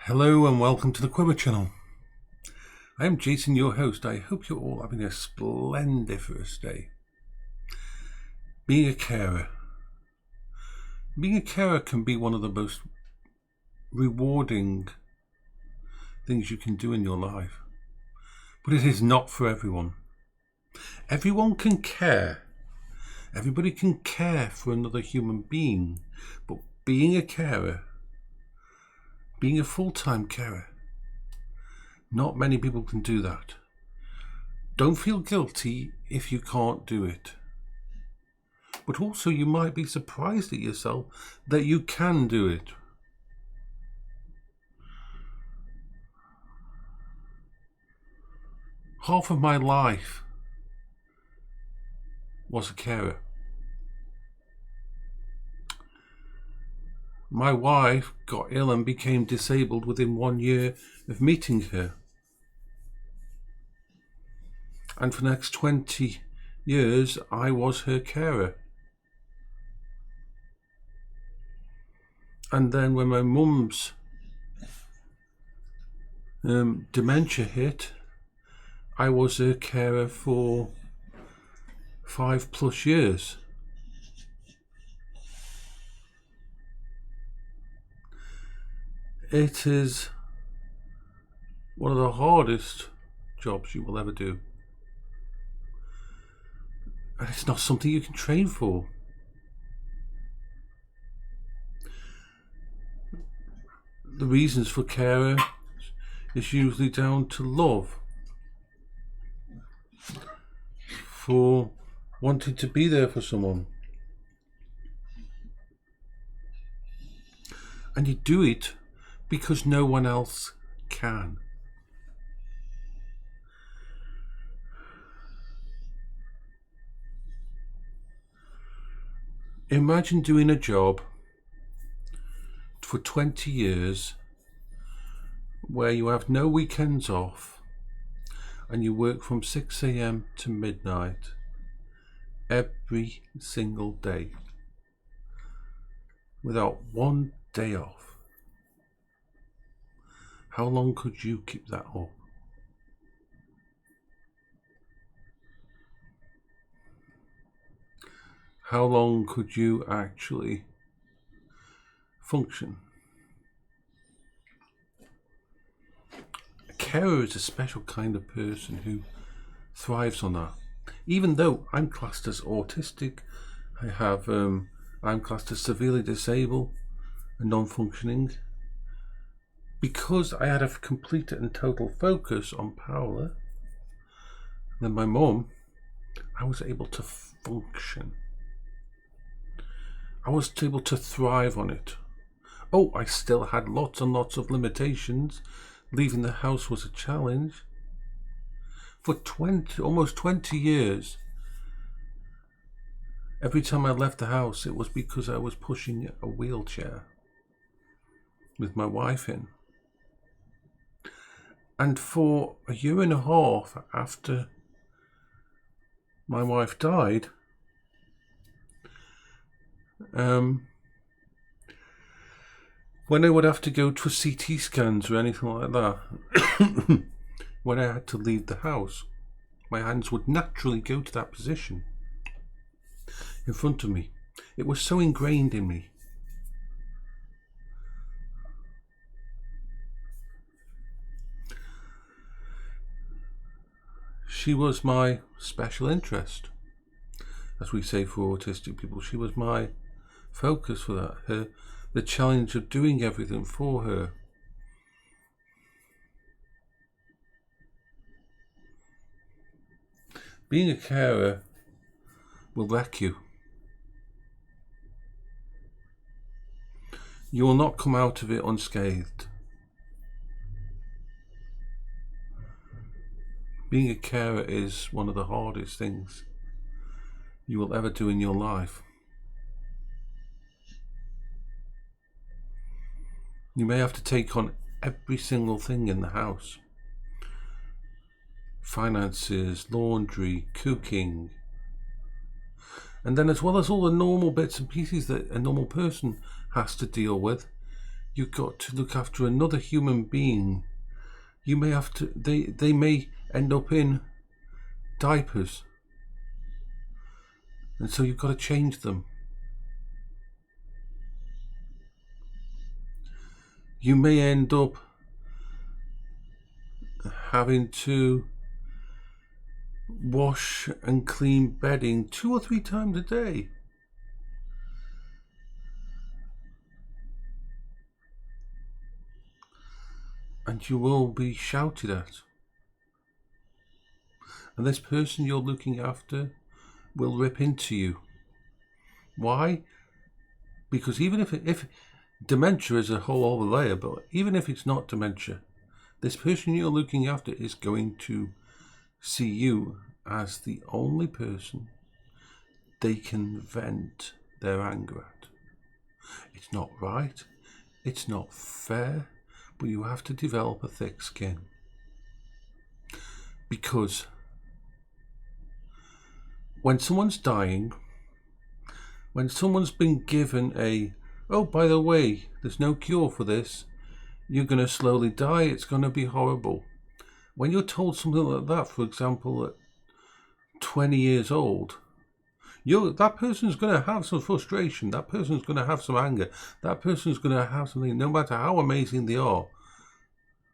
Hello and welcome to the Quiver channel. I am Jason, your host. I hope you're all having a splendiferous day. Being a carer. Being a carer can be one of the most rewarding things you can do in your life. But it is not for everyone. Everyone can care. Everybody can care for another human being. But being a carer, being a full-time carer, not many people can do that. Don't feel guilty if you can't do it. But also you might be surprised at yourself that you can do it. Half of my life was a carer. My wife got ill and became disabled within 1 year of meeting her. And for the next 20 years, I was her carer. And then when my mum's dementia hit, I was her carer for 5+ years. It is one of the hardest jobs you will ever do. And it's not something you can train for. The reasons for carer is usually down to love, for wanting to be there for someone. And you do it because no one else can. Imagine doing a job for 20 years where you have no weekends off and you work from 6 a.m. to midnight every single day without one day off. How long could you keep that up? How long could you actually function? A carer is a special kind of person who thrives on that. Even though I'm classed as autistic, I'm classed as severely disabled and non-functioning. Because I had a complete and total focus on Paola, and then my mum, I was able to function. I was able to thrive on it. Oh, I still had lots and lots of limitations. Leaving the house was a challenge. For almost 20 years, every time I left the house, it was because I was pushing a wheelchair with my wife in. And for a year and a half after my wife died, when I would have to go to CT scans or anything like that, when I had to leave the house, my hands would naturally go to that position in front of me. It was so ingrained in me. She was my special interest, as we say for autistic people. She was my focus for that. The challenge of doing everything for her. Being a carer will wreck you. You will not come out of it unscathed. Being a carer is one of the hardest things you will ever do in your life. You may have to take on every single thing in the house. Finances, laundry, cooking. And then as well as all the normal bits and pieces that a normal person has to deal with, you've got to look after another human being. You may have to, they may end up in diapers. And so you've got to change them. You may end up having to wash and clean bedding 2 or 3 times a day. And you will be shouted at. And this person you're looking after will rip into you. Why? Because even if dementia is a whole other layer, but even if it's not dementia, this person you're looking after is going to see you as the only person they can vent their anger at. It's not right, it's not fair, but you have to develop a thick skin. Because when someone's dying, when someone's been given oh, by the way, there's no cure for this, you're going to slowly die, it's going to be horrible. When you're told something like that, for example, at 20 years old, that person's going to have some frustration, that person's going to have some anger, that person's going to have something, no matter how amazing they are.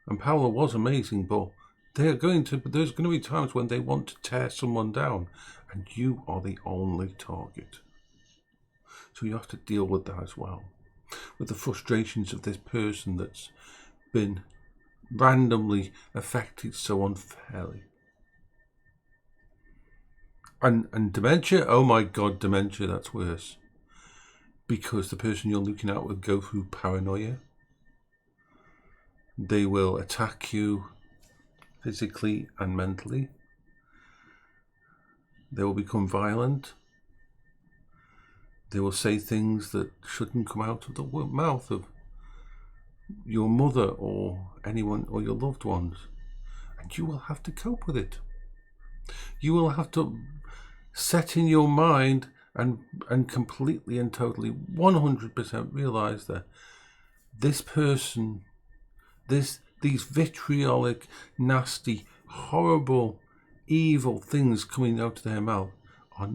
And Paola was amazing, but there's going to be times when they want to tear someone down, and you are the only target. So you have to deal with that as well, with the frustrations of this person that's been randomly affected so unfairly. And dementia, oh my God, dementia, that's worse. Because the person you're looking at will go through paranoia. They will attack you physically and mentally. They will become violent. They will say things that shouldn't come out of the mouth of your mother or anyone or your loved ones. And you will have to cope with it. You will have to set in your mind and completely and totally 100% realize that this person, these vitriolic, nasty, horrible, evil things coming out of their mouth,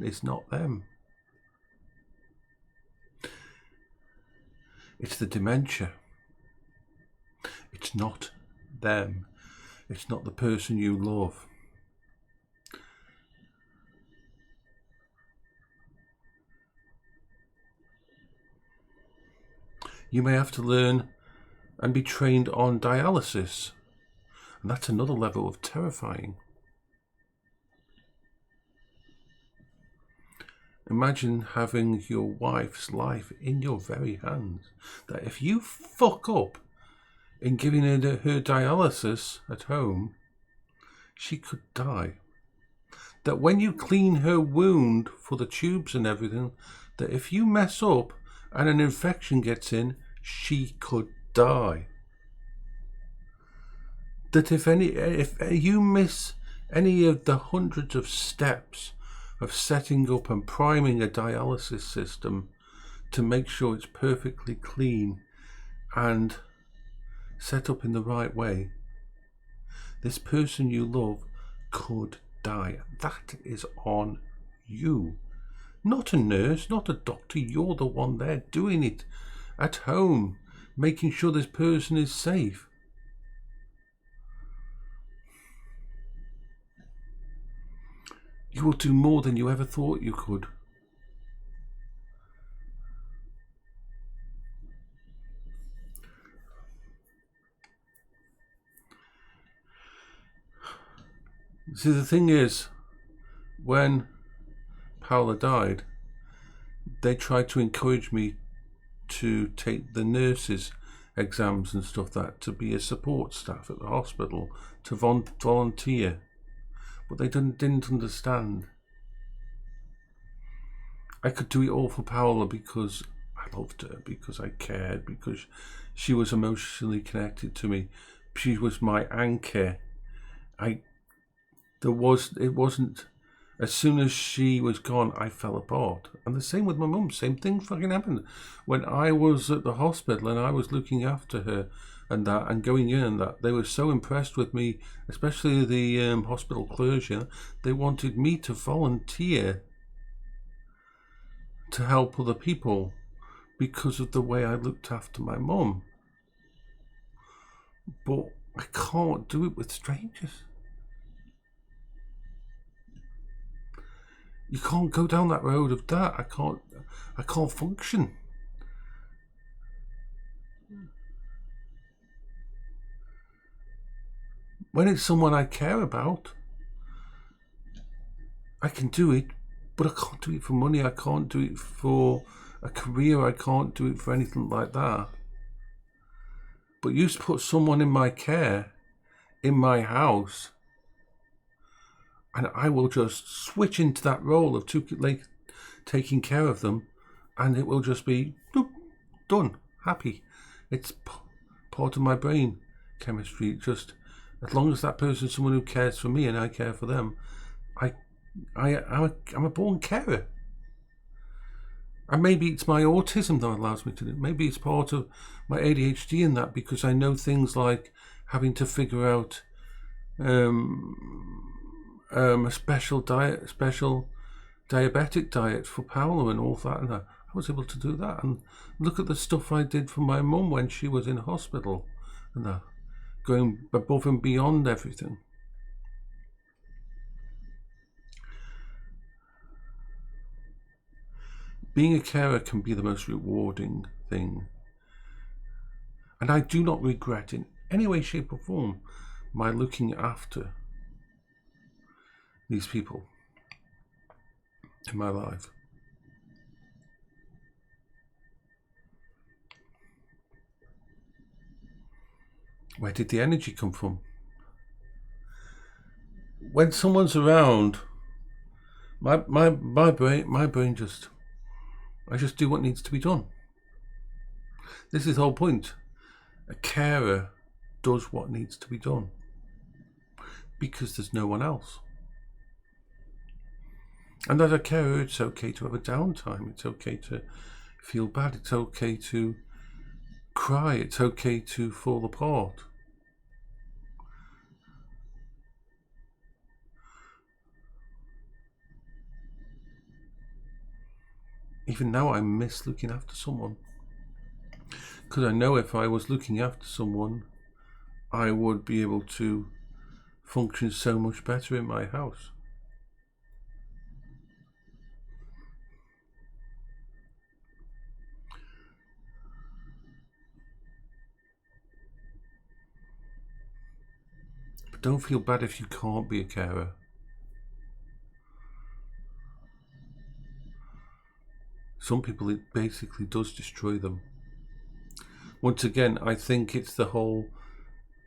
it's not them. It's the dementia. It's not them. It's not the person you love. You may have to learn and be trained on dialysis. And that's another level of terrifying. Imagine having your wife's life in your very hands. That if you fuck up in giving her dialysis at home, she could die. That when you clean her wound for the tubes and everything, that if you mess up and an infection gets in, she could die. That if you miss any of the hundreds of steps of setting up and priming a dialysis system to make sure it's perfectly clean and set up in the right way, this person you love could die. That is on you. Not a nurse, not a doctor. You're the one there doing it at home, making sure this person is safe. You will do more than you ever thought you could. See, the thing is, when Paola died, they tried to encourage me to take the nurses' exams and stuff that to be a support staff at the hospital, to volunteer. But they didn't understand. I could do it all for Paola because I loved her, because I cared, because she was emotionally connected to me. She was my anchor. It wasn't As soon as she was gone, I fell apart. And the same with my mum. Same thing fucking happened. When I was at the hospital and I was looking after her and that, and going in and that, they were so impressed with me, especially the hospital closure. They wanted me to volunteer to help other people because of the way I looked after my mum. But I can't do it with strangers. You can't go down that road of that. I can't function. When it's someone I care about, I can do it, but I can't do it for money. I can't do it for a career. I can't do it for anything like that. But you put someone in my care, in my house, and I will just switch into that role of taking care of them, and it will just be boop, done, happy. It's part of my brain chemistry. Just as long as that person's someone who cares for me and I care for them, I'm a born carer. And maybe it's my autism that allows me to do it. Maybe it's part of my ADHD in that, because I know things like having to figure out a special diabetic diet for Paola and all that. And I was able to do that. And look at the stuff I did for my mum when she was in hospital, and that, going above and beyond everything. Being a carer can be the most rewarding thing. And I do not regret in any way, shape or form my looking after these people in my life. Where did the energy come from? When someone's around, my brain just, I just do what needs to be done. This is the whole point. A carer does what needs to be done because there's no one else. And as a carer, it's okay to have a downtime. It's okay to feel bad. It's okay to cry. It's okay to fall apart. Even now, I miss looking after someone. Because I know if I was looking after someone, I would be able to function so much better in my house. But don't feel bad if you can't be a carer. Some people, it basically does destroy them. Once again, I think it's the whole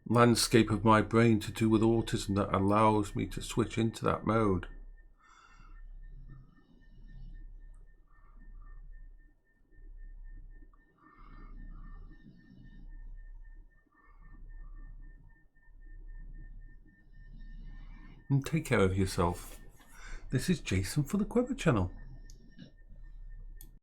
landscape of my brain to do with autism that allows me to switch into that mode. And take care of yourself. This is Jason for the Quiver channel.